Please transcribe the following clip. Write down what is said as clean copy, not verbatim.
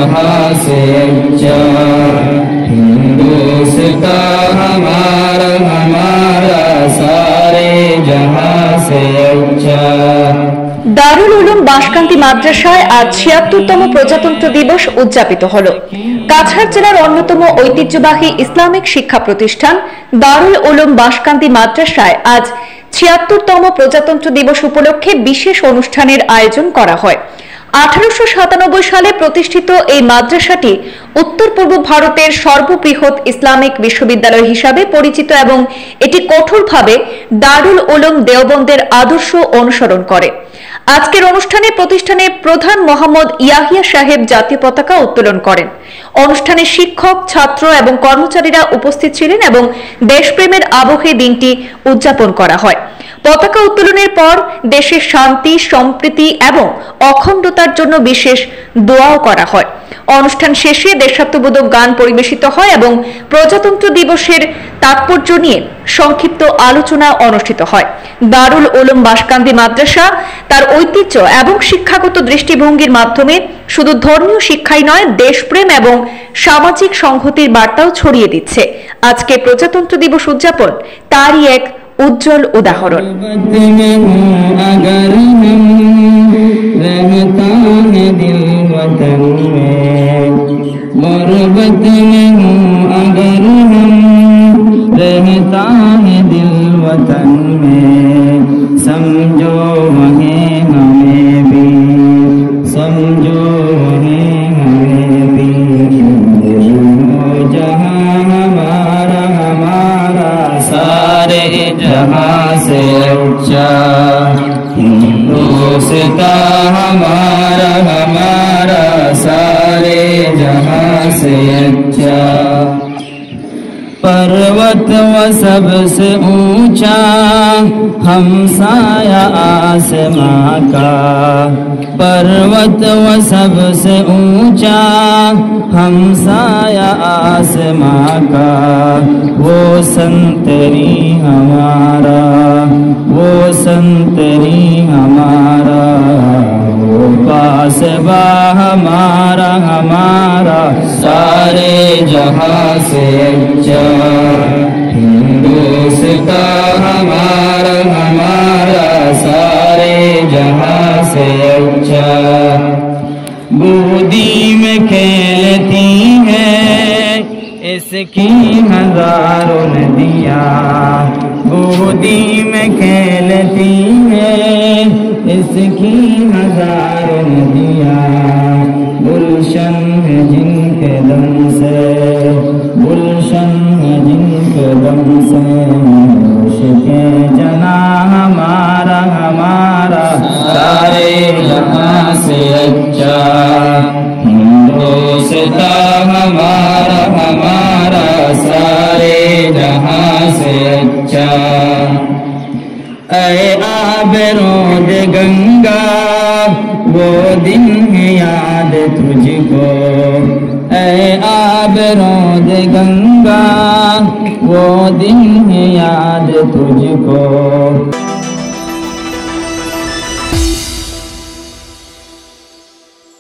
जहां से अच्छा, हिंदुस्तान हमारा हमारा सारे जहां से अच्छा। দারুল উলুম বাঁশকান্দি মাদ্রাসায় আজ ৭৬তম প্রজাতন্ত্র দিবস উদযাপিত হল। কাছাড় জেলার অন্যতম ঐতিহ্যবাহী ইসলামিক শিক্ষা প্রতিষ্ঠান দারুল উলুম বাঁশকান্দি মাদ্রাসায় আজ ৭৬তম প্রজাতন্ত্র দিবস উপলক্ষে বিশেষ অনুষ্ঠানের আয়োজন করা হয়। ১৮৯৭ সালে প্রতিষ্ঠিত এই মাদ্রাসাটি উত্তর পূর্ব ভারতের সর্ববৃহৎ ইসলামিক বিশ্ববিদ্যালয় হিসাবে পরিচিত এবং এটি কঠোরভাবে দারুল উলুম দেওবন্দের আদর্শ অনুসরণ করে। আজকের অনুষ্ঠানে প্রতিষ্ঠানের প্রধান মোহাম্মদ ইয়াহিয়া সাহেব জাতীয় পতাকা উত্তোলন করেন। অনুষ্ঠানে শিক্ষক, ছাত্র এবং কর্মচারীরা উপস্থিত ছিলেন এবং দেশপ্রেমের আবহে দিনটি উদযাপন করা হয়। পতাকা উত্তোলনের পর দেশের শান্তি, সম্প্রীতি এবং অখণ্ডতার জন্য বিশেষ দোয়াও করা হয়। অনুষ্ঠান শেষে দেশাত্মবোধক গান পরিবেশিত হয় এবং প্রজাতন্ত্র দিবসের তাৎপর্য নিয়ে সংক্ষিপ্ত আলোচনা অনুষ্ঠিত হয়। দারুল উলুম বাঁশকান্দি মাদ্রাসা তার ঐতিহ্য এবং শিক্ষাগত দৃষ্টিভঙ্গির মাধ্যমে শুধু ধর্মীয় শিক্ষাই নয়, দেশপ্রেম এবং সামাজিক সংহতির বার্তাও ছড়িয়ে দিচ্ছে। আজকে প্রজাতন্ত্র দিবস উদযাপন তারই এক উজ্জ্বল উদাহরণ। समझो वहीं हमें भी, समझो वहीं हमें भी, जहां हमारा हमारा सारे जहां से अच्छा, हिंदुस्तान हमारा हमारा सारे जहां से अच्छा। पर्वत व सबसे ऊंचा हमसाया आसमां का, पर्वत व सबसे ऊंचा हमसाया आसमां का, वो संतरी हमारा, वो संतरी हमारा, वो पासबा हमारा हमारा सारे जहां से अच्छा, हिंदुस्तान हमारा हमारा सारे जहां से अच्छा। गोदी में खेलती है इसकी हजारों नदियाँ, गोदी में खेलती है इसकी हजारों नदियाँ, गुलशन है जिनके दम से, गुलशन है जिनके दम से, के जना हमारा हमारा सारे जहां से अच्छा, हिंदुस्तान हमारा हमारा सारे जहां से अच्छा। ऐ आबरोद गंगा वो दिन है याद तुझको, ऐ आबरोद गंगा वो दिन है याद तुझको।